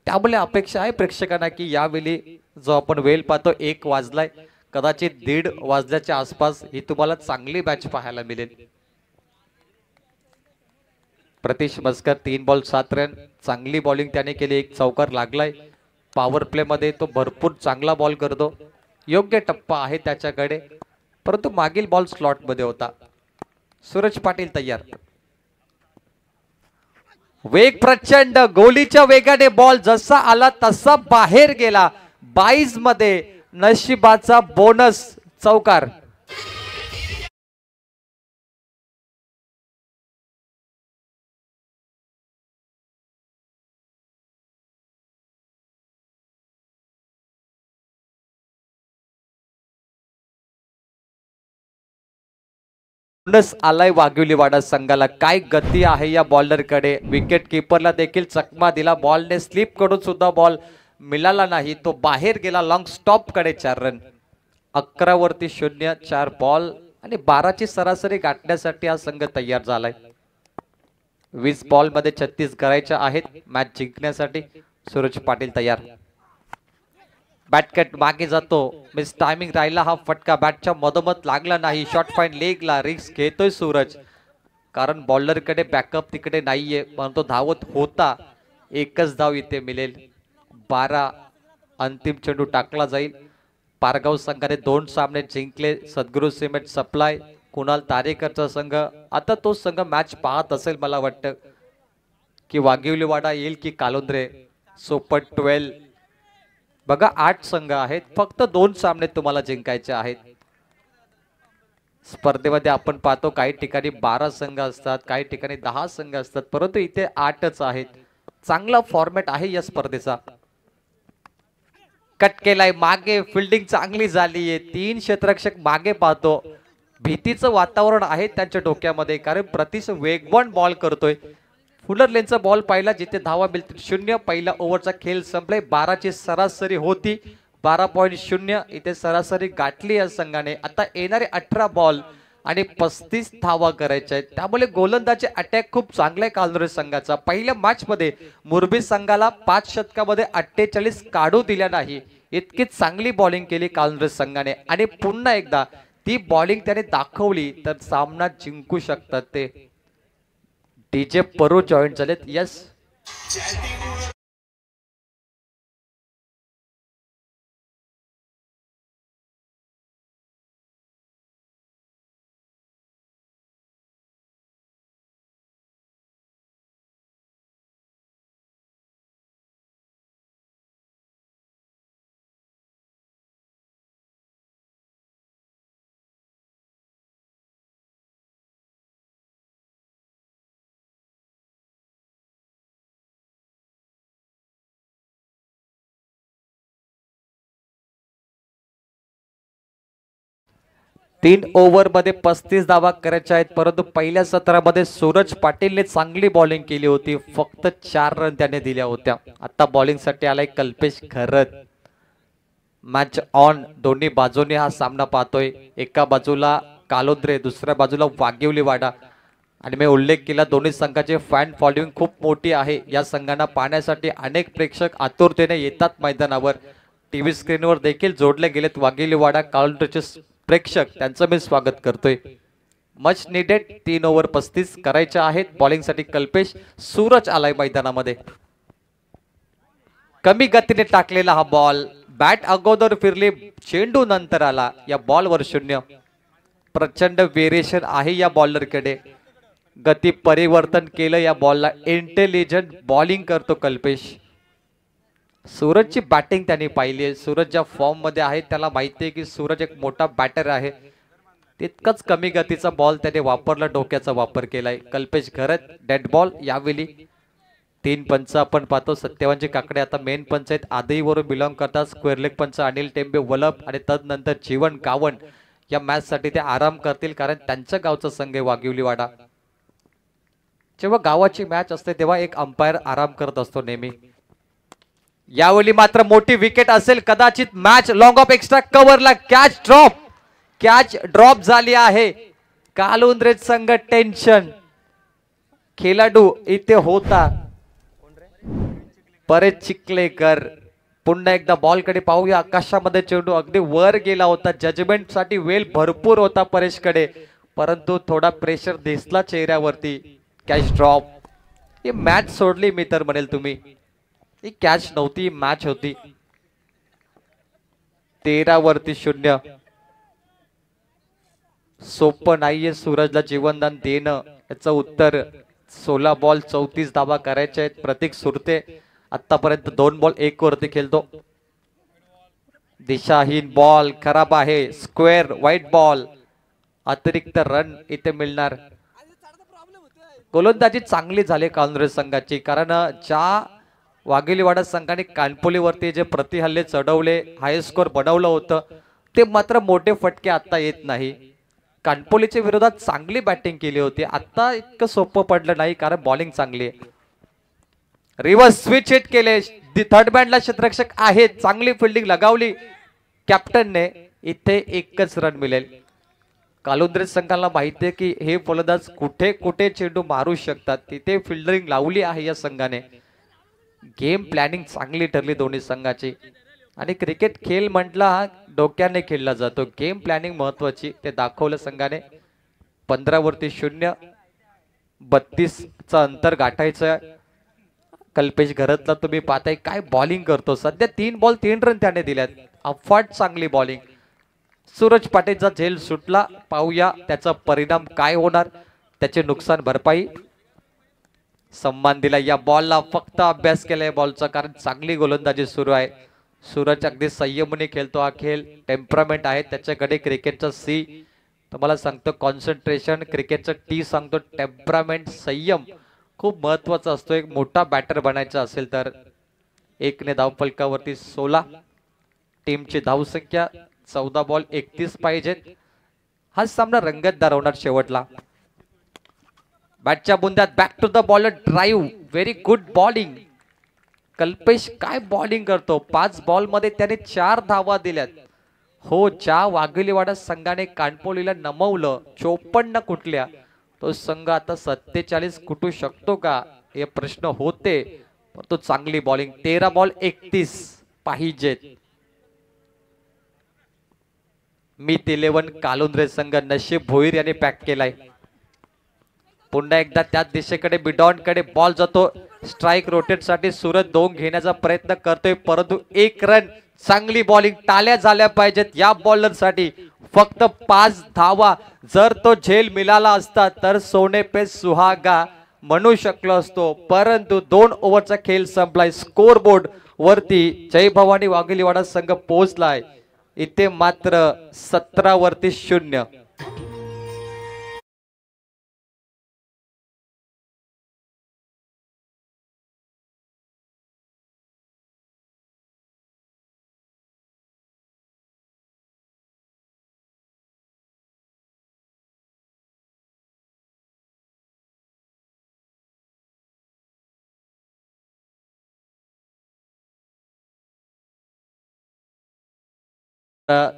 त्यामुळे अपेक्षा आहे प्रेक्षकांना की यावेळी जो आपण वेळ पाहतो 1 वाजलाय, कदाचित 1:30 वाजल्याच्या आसपास ही तुम्हाला चांगली मॅच पाहायला मिळेल. Pratish Maskar 3 ball 7 run. चांगली बॉलिंग त्याने केली. 1 चौकार लागलाय. पॉवर प्ले मध्ये तो भरपूर चांगला बॉल करतो. योग्य टप्पा आहे त्याच्याकडे. परंतु मागील बॉल स्लॉट मध्ये होता. सूरज पाटील तयार. वेग प्रचंड. गोलीच्या वेगाने बॉल जसा आला तसा बाहेर गेला. 22 मध्ये नशिबाचा बोनस चौकार. आलाय वाघिवली वाडा संघाला. काय गती आहे या बॉलर कडे. विकेट किपरला देखील चकमा दिला. बॉलने स्लिप कडून सुद्धा बॉल मिळाला नाही. तो बाहेर गेला. लॉंग स्टॉप कडे 4 रन. 11 वरती 0. 4 बॉल आणि 12 ची सरासरी गाठण्यासाठी हा संघ तयार झालाय. 20 बॉल मध्ये 36 करायच्या आहेत मॅच जिंकण्यासाठी. सूरज पाटील तयार. बॅटकट मागे जातो. मिस टायमिंग राहिला. हा फटका बॅटच्या मधोमध लागला नाही. Short fine लेगला. रिस्क घेतोय सूरज कारण बॉलर कडे बॅकअप तिकडे नाहीये. परंतु धावत होता. 1च धाव इथे मिळेल. 12 अंतिम चेंडू टाकला जाईल. पारगाव संघाने 2 सामने जिंकले. सद्गुरू सिमेंट सप्लाय, कुणाल तारेकरचा संघ. आता तो संघ मॅच पाहत असेल मला वाटतं की वाघिवलीवाडा येईल की कालोंद्रे. सुपर 12 बघा 8 संघ आहेत, फक्त 2 सामने तुम्हाला जिंकायचे आहेत. स्पर्धेमध्ये आपण पाहतो काही ठिकाणी 12 संघ असतात, काही ठिकाणी 10 संघ असतात, परंतु इथे 8च आहेत. चांगला फॉर्मॅट आहे या स्पर्धेचा. कट केलाय मागे, फिल्डिंग चांगली झालीये. 3 क्षेत्ररक्षक मागे पाहतो. भीतीचं वातावरण आहे त्यांच्या डोक्यामध्ये, कारण प्रतीश वेगवान बॉल करतोय. फुलर लेनचा बॉल पाहिला जिथे धावा मिळतील 0. पहिला ओव्हरचा खेळ संपलाय. 12ची सरासरी होती, 12.0 इथे सरासरी गाठली या संघाने. आता येणारे 18 बॉल आणि 35 धावा करायच्या आहेत, त्यामुळे गोलंदाजी अटॅक खूप चांगला आहे कालोंद्रे संघाचा. पहिल्या मॅच मध्ये मुरबी संघाला 5 षटकामध्ये 48 काढू दिल्या नाही. इतकी चांगली बॉलिंग केली कालोंद्रे संघाने आणि पुन्हा एकदा ती बॉलिंग त्याने दाखवली तर सामना जिंकू शकतात ते. डीजे परू जॉईन झालेत. यस, तीन ओव्हर मध्ये 35 धावा करायच्या आहेत, परंतु पहिल्या सत्रामध्ये सूरज पाटीलने चांगली बॉलिंग केली होती. फक्त 4 रन त्याने दिल्या होत्या. आता बॉलिंग साठी आलाय कल्पेश खरत. मॅच ऑन, दोन्ही बाजूने हा सामना पाहतोय. एका बाजूला कालोंद्रे, दुसऱ्या बाजूला वाघिवलीवाडा. आणि मी उल्लेख केला दोन्ही संघाचे फॅन फॉलोइंग खूप मोठी आहे. या संघांना पाहण्यासाठी अनेक प्रेक्षक आतुरतेने येतात मैदानावर. टीव्ही स्क्रीनवर देखील जोडले गेलेत वाघिवलीवाडा कालोंद्रेचे प्रेक्षक, त्यांचं मी स्वागत करतोय. मच निडेड 3 ओव्हर 35 करायचे आहेत. बॉलिंग साठी कल्पेश. सूरज आलाय मैदानामध्ये. कमी गतीने टाकलेला हा बॉल, बॅट अगोदर फिरली, चेंडू नंतर आला. या बॉलवर 0. प्रचंड व्हेरिएशन आहे या बॉलरकडे. गती परिवर्तन केलं या बॉलला. इंटेलिजंट बॉलिंग करतो कल्पेश. सूरजची बॅटिंग त्यांनी पाहिली आहे. सूरज ज्या फॉर्म मध्ये आहे त्याला माहिती आहे की सूरज एक मोठा बॅटर आहे. तितकंच कमी गतीचा बॉल त्याने वापरला, डोक्याचा वापर केलाय. कल्पेश घरत डेड बॉल. यावेळी 3 पंच आपण पाहतो. सत्यवानजी काकडे आता मेन पंच आहेत, आदईवरून बिलॉंग करतात. स्क्वेअर लेग पंच अनिल टेंबे वलप आणि तदनंतर जीवन गावण. या मॅच साठी ते आराम करतील, कारण त्यांच्या गावचा संघ आहे वाघिवलीवाडा. जेव्हा गावाची मॅच असते तेव्हा एक अंपायर आराम करत असतो नेहमी. यावेळी मात्र मोठी विकेट असेल कदाचित. मॅच लॉंग ऑफ एक्स्ट्रा कव्हरला कॅच ड्रॉप झाली आहे. कालोंद्रे संघ टेन्शन. खेळाडू इथे होता परेश चिखलेकर. पुन्हा एकदा बॉल कडे पाहूया. आकाशामध्ये चेंडू अगदी वर गेला होता. जजमेंट साठी वेळ भरपूर होता परेश कडे, परंतु थोडा प्रेशर दिसला चेहऱ्यावरती. Catch drop. ही मॅच सोडली मी तर म्हणेल तुम्ही. ही कॅच नव्हती, मॅच होती. 13 वरती 0. सोपं नाहीये सूरजला जीवनदान देणं. याचं उत्तर 16 बॉल 34 धावा करायचे आहेत. प्रतीक सुरते आतापर्यंत 2 बॉल 1 वरती खेळतो. दिशाहीन बॉल खराब आहे. Square white ball. अतिरिक्त रन इथे मिळणार. गोलंदाजी चांगली झाली कालोंद्रे संघाची, कारण ज्या वाघिवलीवाडा संघाने कानपोलीवरती जे प्रतिहल्ले चढवले, हाय स्कोर बनवलं होतं, ते मात्र मोठे फटके आता येत नाही. कानपोलीच्या विरोधात चांगली बॅटिंग केली होती. आता इतकं सोपं पडलं नाही, कारण बॉलिंग चांगली आहे. रिव्हर्स स्विच हिट केले. थर्ड बॅटला क्षेत्ररक्षक आहेत. चांगली फिल्डिंग लगावली कॅप्टनने. इथे 1च रन मिळेल. कालोंद्रे संघाला माहिती आहे की हे फलंदाज कुठे कुठे चेंडू मारू शकतात. तिथे फिल्डिंग लावली आहे या संघाने. गेम प्लॅनिंग चांगली ठरली दोन्ही संघाची. आणि क्रिकेट खेळ म्हटला डोक्याने खेळला जातो. गेम प्लॅनिंग महत्वाची, ते दाखवलं संघाने. 15 वरती 0. 32चं अंतर गाठायचं. कल्पेश घरातला तुम्ही पाहताय काय बॉलिंग करतो. सध्या 3 बॉल 3 रन त्याने दिल्यात. अफाट चांगली बॉलिंग. सूरज पाटीलचा झेल सुटला. पाहूया त्याचा परिणाम काय होणार, त्याचे नुकसान भरपाई. सन्मान दिला या बॉलला. फक्त अभ्यास केलाय बॉलचा, कारण चांगली गोलंदाजी सुरू आहे. सूरज अगदी संयमने खेळतो हा खेळ. टेम्परामेंट आहे त्याच्याकडे. क्रिकेटचा सी तुम्हाला सांगतो, कॉन्सन्ट्रेशन. क्रिकेटचा टी सांगतो टेम्परामेंट, संयम खूप महत्वाचा असतो एक मोठा बॅटर बनायचा असेल तर. 1 ने धावफलकावरती 16. टीमची धावसंख्या 14 बॉल 31 पाहिजेत. हा सामना रंगतदार होणार शेवटला. बॅटच्या बुंद्यात back to the bowler drive. Very good bowling. Kalpesh काय बॉलिंग करतो. 5 बॉल मध्ये त्याने 4 धावा दिल्यात. हो, ज्या वाघिलीवाडा संघाने कानपोलीला नमवलं 54 कुठल्या, तो संघ आता 47 कुठू शकतो का हे प्रश्न होते. पण तो चांगली बॉलिंग. 13 बॉल 31 पाहिजेत. मीत 11 कालुंद्रे संघ. नशीब भोईर याने पॅक केलाय. पुन्हा एकदा त्याच दिशेकडे बिडॉन कडे बॉल जातो. स्ट्राइक रोटेट साठी सूरज 2 घेण्याचा प्रयत्न करतोय, परंतु 1 रन. चांगली बॉलिंग. टाळ्या झाल्या पाहिजेत या बॉलर साठी. फक्त 5 धावा. जर तो झेल मिळाला असता तर सोने पे सुहागा म्हणू शकलो असतो, परंतु 2 ओव्हरचा खेळ संपलाय. स्कोर बोर्ड वरती जय भवानी वाघिलीवाडा संघ पोहोचलाय. इथे मात्र 17 वरती 0.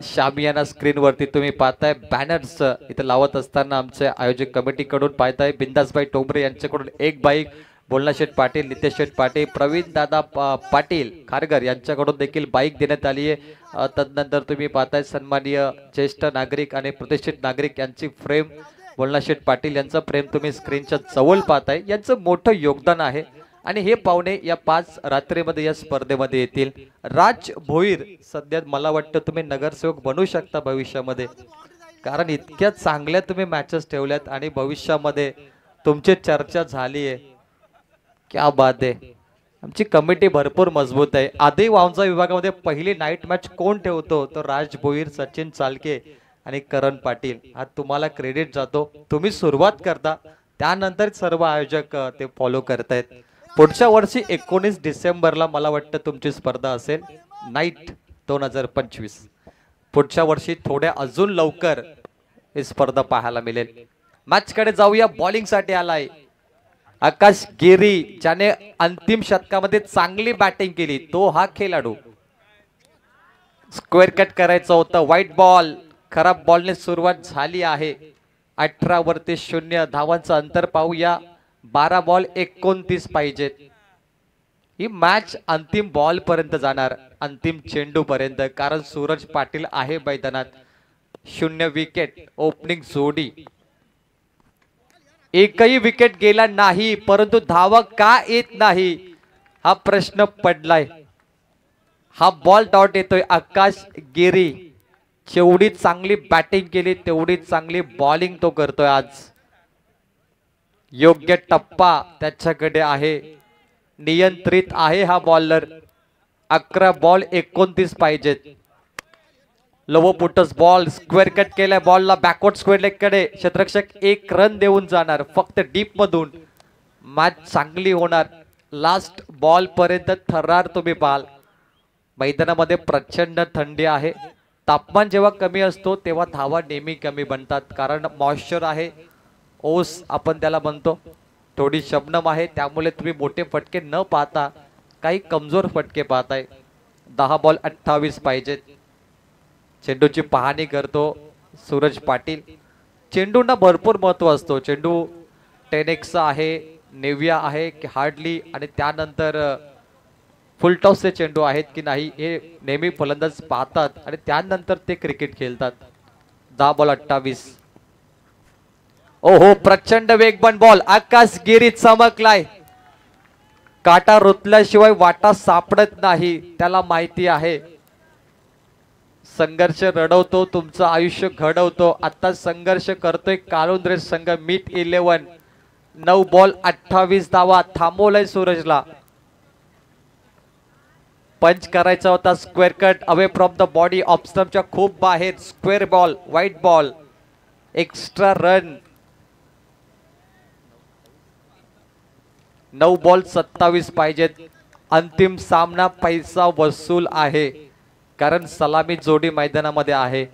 शामियाना स्क्रीन वरती तुम्ही पाहताय बॅनर्स इथे लावत असताना आमचे आयोजक कमिटी कडून पाहताय बिंदासभाई टोंबरे यांच्याकडून 1 बाईक, बोलना शेठ पाटील, नितेश शेठ पाटील, प्रवीण दादा पाटील खारघर यांच्याकडून देखील बाईक देण्यात आली आहे. तदनंतर तुम्ही पाहताय सन्माननीय ज्येष्ठ नागरिक आणि प्रतिष्ठित नागरिक यांची फ्रेम, बोलना शेठ पाटील यांचा फ्रेम तुम्ही स्क्रीनच्या जवळ पाहताय. यांचं मोठं योगदान आहे आणि हे पाहुणे या 5 रात्रीमध्ये या स्पर्धेमध्ये येतील. राज भोईर सध्या मला वाटतं तुम्ही नगरसेवक बनू शकता भविष्यामध्ये, कारण इतक्या चांगल्या तुम्ही मॅचेस ठेवल्यात आणि भविष्यामध्ये तुमची चर्चा झाली आहे. क्या बात आहे. आमची कमिटी भरपूर मजबूत आहे. आधी वावजा विभागामध्ये पहिली नाईट मॅच कोण ठेवतो तर राज भोईर, सचिन चालके आणि करण पाटील. हा तुम्हाला क्रेडिट जातो. तुम्ही सुरुवात करता, त्यानंतर सर्व आयोजक ते फॉलो करतायत. पुढच्या वर्षी 19 डिसेंबरला मला वाटतं तुमची स्पर्धा असेल नाईट 2025. पुढच्या वर्षी थोड्या अजून लवकर ही स्पर्धा पाहायला मिळेल. मॅच कडे जाऊया. बॉलिंग साठी आलाय आकाश गिरी, ज्याने अंतिम षटकामध्ये चांगली बॅटिंग केली. तो हा खेळाडू. स्क्वेअर कट करायचं होतं. White ball. खराब बॉलने सुरुवात झाली आहे. 18 वरती 0. धावांचं अंतर पाहूया. 12 बॉल 29 पाहिजेत. ही मॅच अंतिम बॉल पर्यंत जाणार, अंतिम चेंडू पर्यंत, कारण सूरज पाटील आहे मैदानात. 0 विकेट. ओपनिंग जोडी. एकही विकेट गेला नाही, परंतु धावा का येत नाही हा प्रश्न पडलाय. हा बॉल डॉट येतोय. आकाश गिरी जेवढी चांगली बॅटिंग केली तेवढी चांगली बॉलिंग तो करतोय आज. योग्य टप्पा त्याच्याकडे आहे. नियंत्रित आहे हा बॉलर. 11 बॉल 29 पाहिजेत. Low puts ball. Square cut केलाय बॉलला. बॅकवर्ड स्क्वेअर लेग कडे. क्षेत्ररक्षक 1 रन देऊन जाणार फक्त डीप मधून. मॅच चांगली होणार. लास्ट बॉल पर्यंत थरार तुम्ही पाहाल. मैदानामध्ये प्रचंड थंडी आहे. तापमान जेव्हा कमी असतो तेव्हा धावा नेहमी कमी बनतात, कारण मॉइश्चर आहे. ओस आपण त्याला म्हणतो. थोडी शबनम आहे, त्यामुळे तुम्ही मोठे फटके न पाहता काही कमजोर फटके पाहताय. 10 बॉल 28 पाहिजेत. चेंडूची पाहणी करतो सूरज पाटील. चेंडूंना भरपूर महत्व असतो. चेंडू 10x आहे, नेव्या आहे की हार्डली, आणि त्यानंतर फुल टॉसचे चेंडू आहेत की नाही हे नेहमी फलंदाज पाहतात आणि त्यानंतर ते क्रिकेट खेळतात. 10 बॉल 28. ओहो, प्रचंड वेगवान बॉल. आकाश गिरी चमकलाय. काटा रुतल्याशिवाय वाटा सापडत नाही, त्याला माहिती आहे. संघर्ष रडवतो, तुमचं आयुष्य घडवतो. आता संघर्ष करतोय काळुंद्रे संघ. मीट 11, 9 बॉल 28 धावा. थांबवलंय सूरजला. पंच करायचा होता. Square cut away from the body off स्टंपच्या खूप बाहेर. Square ball, white ball, extra run. 9 ball 27 पाहिजेत. अंतिम सामना पैसा वसूल आहे, कारण सलामी जोडी मैदानामध्ये आहे.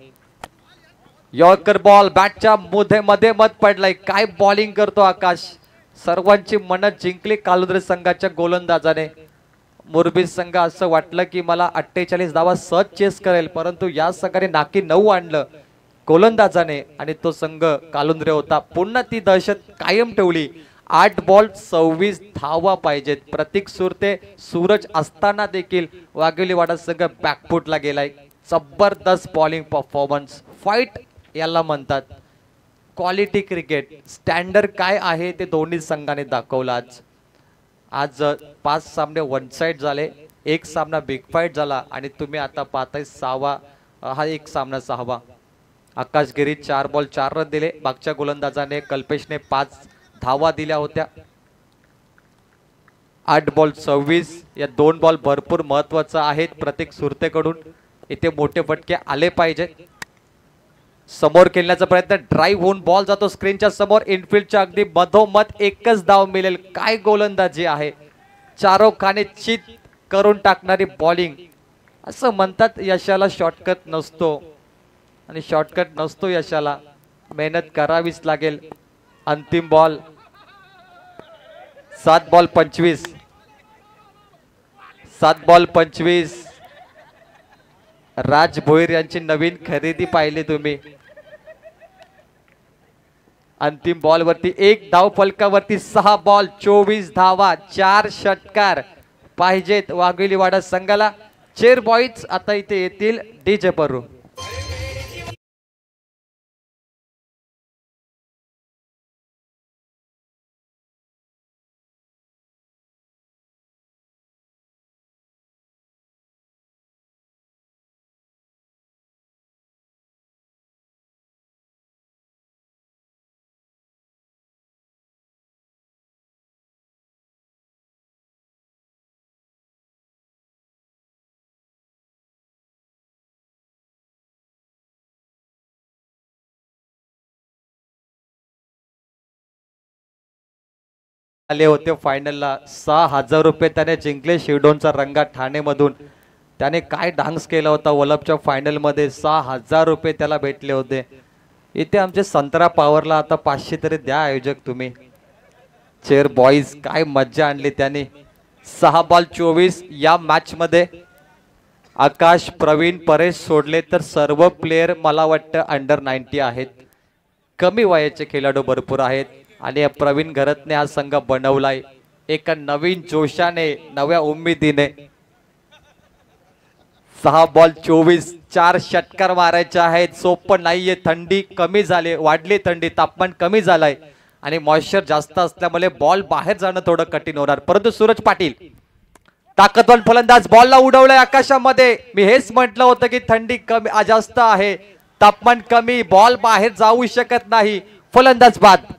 यॉर्कर बॉल बॅटच्या मध्ये मत पडलाय. काय बॉलिंग करतो आकाश. सर्वांची मन जिंकली कालुंद्रे संघाच्या गोलंदाजाने. मुरबी संघ असं वाटलं की मला 48 धावा सहज चेस करेल, परंतु या संघाने नाकी 9 आणलं गोलंदाजाने आणि तो संघ कालुंद्रे होता. पुन्हा ती दहशत कायम ठेवली. 8 बॉल 26 धावा पाहिजेत. प्रतीक सुरते सूरज असताना देखील वाघेलीवाडा संघ बॅकफुटला गेलाय. जबरदस्त बॉलिंग परफॉर्मन्स. फाईट याला म्हणतात. क्वालिटी क्रिकेट स्टँडर्ड काय आहे ते दोन्ही संघाने दाखवलं. आज 5 सामने वन साइड झाले. एक सामना बिग फाईट झाला आणि तुम्ही आता पाहताय 6वा हा एक सामना 6वा. आकाश गिरी 4 बॉल 4 रन दिले. मागच्या गोलंदाजाने कल्पेशने 5 धावा दिल्या होत्या. 8 बॉल 26. या 2 बॉल भरपूर महत्वाचा आहेत प्रतीक सुरतेकडून. इथे मोठे फटके आले पाहिजे. समोर खेळण्याचा प्रयत्न. ड्राईव्ह होऊन बॉल जातो स्क्रीनच्या समोर. इनफिल्डच्या अगदी मधोमध एकच धाव मिळेल. काय गोलंदाजी आहे. चारोखाने चित करून टाकणारी बॉलिंग. असं म्हणतात यशाला शॉर्टकट नसतो, आणि शॉर्टकट नसतो यशाला. मेहनत करावीच लागेल. अंतिम बॉल 7 बॉल 25. 7 बॉल 25. राज भोईर यांची नवीन खरेदी पाहिली तुम्ही. अंतिम बॉल वरती 1 धाव फलकावरती. 6 बॉल 24 धावा. 4 षटकार पाहिजेत वाघेलीवाडा संघाला. चेर बॉईज आता इथे येतील. डीजे परू. आले होते फायनलला. 6,000 रुपये त्याने जिंकले शिवडोनचा रंगा ठाणेमधून. त्याने काय डान्स केला होता वलभच्या फायनल मध्ये. 6,000 रुपये त्याला भेटले होते. इथे आमचे संत्रा पॉवरला आता 500 तरी द्या आयोजक तुम्ही. चेर बॉईज काय मज्जा आणली त्याने. 6 बॉल 24. या मॅच मध्ये आकाश, प्रवीण, परेश सोडले तर सर्व प्लेयर मला वाटतं अंडर 90 आहेत. कमी वयाचे खेळाडू भरपूर आहेत. आणि प्रवीण घरतने हा संघ बनवलाय एका नवीन जोशाने, नव्या उमेदीने. 6 बॉल 24. 4 षटकार मारायचे आहेत. सोपं नाहीये. थंडी कमी झाली, वाढली थंडी, तापमान कमी झालंय आणि मॉइश्चर जास्त असल्यामुळे बॉल बाहेर जाणं थोडं कठीण होणार. परंतु सूरज पाटील ताकदवान फलंदाज बॉलला उडवलंय आकाशामध्ये. मी हेच म्हटलं होतं की थंडी कमी जास्त आहे, तापमान कमी, बॉल बाहेर जाऊ शकत नाही. फलंदाज बाद.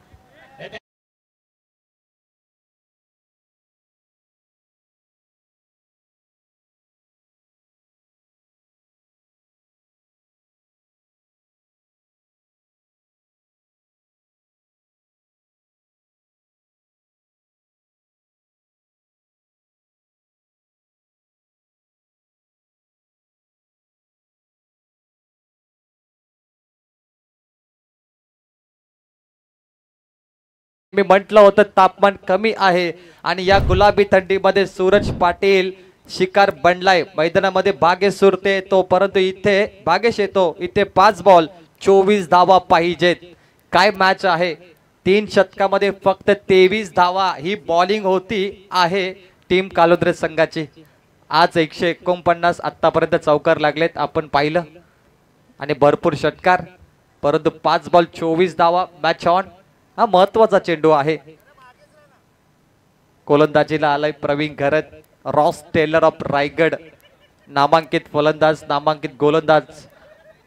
मी म्हटलं होतं तापमान कमी आहे आणि या गुलाबी थंडीमध्ये सूरज पाटील शिकार बनलाय. मैदानामध्ये भागेश सुरते येतो, परंतु इथे भागेश येतो. इथे 5 बॉल 24 धावा पाहिजेत. काय मॅच आहे. 3 षटकामध्ये फक्त 23 धावा ही बॉलिंग होती आहे टीम कालुंद्रे संघाची. आज 149 आतापर्यंत चौकार लागलेत आपण पाहिलं आणि भरपूर षटकार, परंतु 5 बॉल 24 धावा. Match on. हा महत्वाचा चेंडू आहे. गोलंदाजीला आलाय प्रवीण घरत, रॉस टेलर ऑफ रायगड, नामांकित फलंदाज, नामांकित गोलंदाज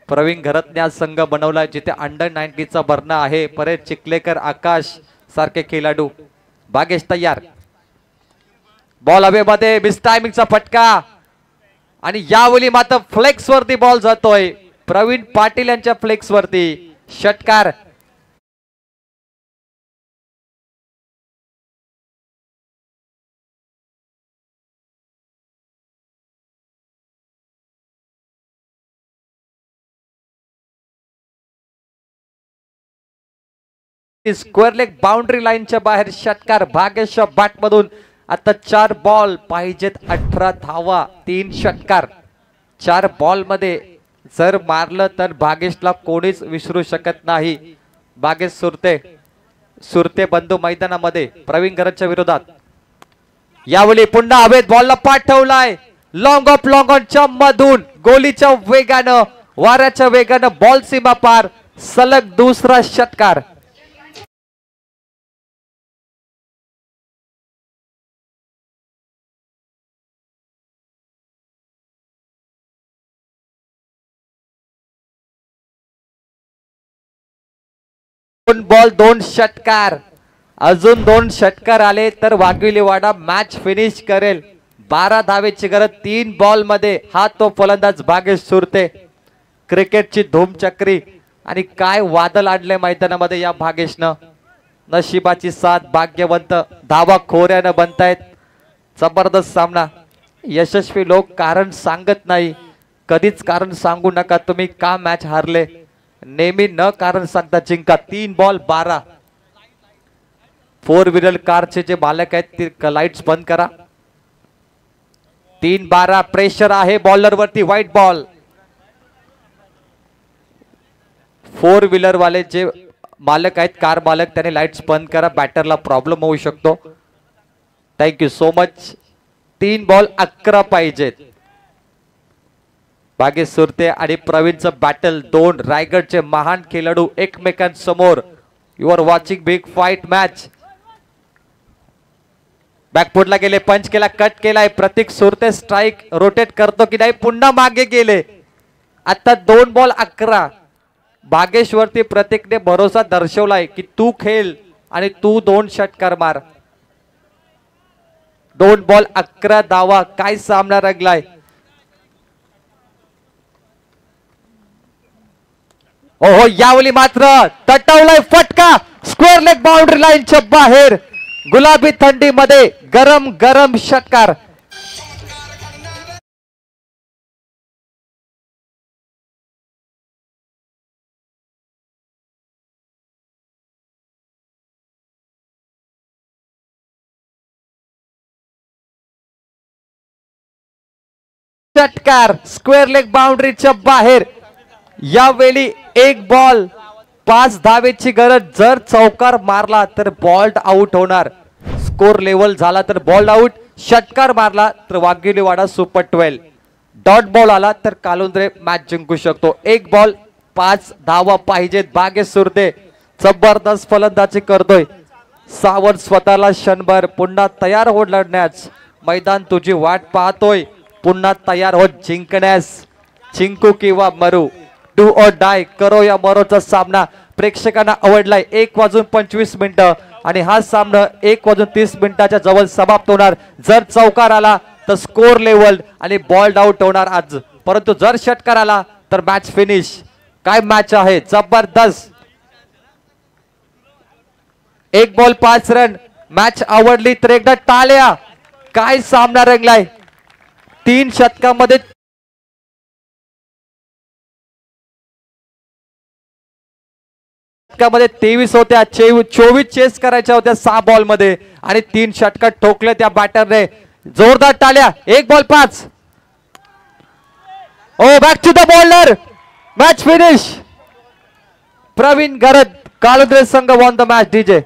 प्रवीण घरतने आज संघ बनवलाय जिथे अंडर-19चा भरणा आहे. परेश चिखलेकर, आकाश सारखे खेळाडू. भागेश तयार, बॉल हवेमध्ये, मिस टायमिंगचा फटका आणि यावेळी मात्र फ्लेक्स वरती बॉल जातोय. प्रवीण पाटील यांच्या फ्लेक्स वरती षटकार. स्क्वेअर लेग बाउंड्री लाईनच्या बाहेर षटकार. भागेश बॅट मधून आता 4 बॉल पाहिजेत 18 धावा, 3 षटकार. 4 बॉल मध्ये जर मारलं तर भागेशला कोणीच विसरू शकत नाही. भागेश सुरते बंधू मैदानामध्ये प्रवीण घरतच्या विरोधात. यावेळी पुन्हा हवेत बॉलला पाठवलाय लॉंग ऑनच्या मधून, गोलीच्या वेगानं, वाऱ्याच्या वेगानं बॉल सीमा पार. सलग दुसरा षटकार. बॉल 2 षटकार. अजून 2 षटकार आले तर वाघिलीवाडा मॅच फिनिश करेल. 12 धावेची गरज 3 बॉल मध्ये. हा तो फलंदाज भागेश सुरते. क्रिकेटची धूमचक्री आणि काय वादळ आणले मैदानामध्ये या भागेशनं. नशिबाची साथ, भाग्यवंत. धावा खोऱ्यानं बनतायत. जबरदस्त सामना. यशस्वी लोक कारण सांगत नाही. कधीच कारण सांगू नका तुम्ही का मॅच हारले. नेहमी न कारण सांगता जिंका. 3 बॉल 12. 4 व्हीलर कारचे जे मालक आहेत ते लाईट्स बंद करा. 3-12 प्रेशर आहे बॉलर वरती. White ball. 4 व्हीलर वाले जे मालक आहेत, कार मालक, त्याने लाईट्स बंद करा. बॅटरला प्रॉब्लेम होऊ शकतो. Thank you so much. 3 बॉल 11 पाहिजेत. भागेश सुरते आणि प्रवीणचं बॅटल. 2 रायगडचे महान खेळाडू एकमेकांसमोर. You are watching big fight match. बॅकफुटला गेले, पंच केला, कट केलाय. प्रतीक सुरते स्ट्राइक रोटेट करतो की नाही, पुन्हा मागे गेले. आता 2 बॉल 11. भागेश वरती प्रतीकने भरोसा दर्शवलाय की तू खेळ आणि तू 2 षटकार मार. 2 बॉल 11 धावा. काय सामना रंगलाय. ओहो, यावेळी मात्र तटवलाय फटका. स्क्वेअर लेग बाउंड्री लाईनच्या बाहेर. गुलाबी थंडीमध्ये गरम गरम षटकार. षटकार स्क्वेअर लेग बाउंड्रीच्या बाहेर. यावेळी 1 बॉल 5 धावेची गरज. जर चौकार मारला तर बॉल्ड आउट होणार. स्कोर लेवल झाला तर बॉल्ड आउट. षटकार मारला तर वाघिलीवाडा सुपर 12. डॉट बॉल आला तर कालुंद्रे मॅच जिंकू शकतो. 1 बॉल 5 धावा पाहिजेत. भागेश सुरते जबरदस्त फलंदाजी करतोय. सावर स्वतःला क्षणभर. पुन्हा तयार हो लढण्यास. मैदान तुझी वाट पाहतोय. पुन्हा तयार हो जिंकण्यास. जिंकू किंवा मरू. Do or die. करो या मरोचा सामना प्रेक्षकांना आवडलाय. 1:25 आणि हा सामना 1:30 जवळ समाप्त होणार. जर चौकार आला तर स्कोर लेवल आणि बॉल्ड आउट होणार आज. परंतु जर षटकार आला तर मॅच फिनिश. काय मॅच आहे जबरदस्त. 1 बॉल 5 रन. मॅच आवडली तर एकदा टाळ्या. काय सामना रंगलाय. 3 षटकामध्ये मध्ये 23 होत्या. 24 चेस करायच्या होत्या 6 बॉल मध्ये आणि 3 षटकार ठोकले त्या बॅटरने. जोरदार टाळ्या. 1 ball 5. Oh back to the bowler. Match finish. Pravin Gharat Kalundre संघ वॉन द मॅच. डीजे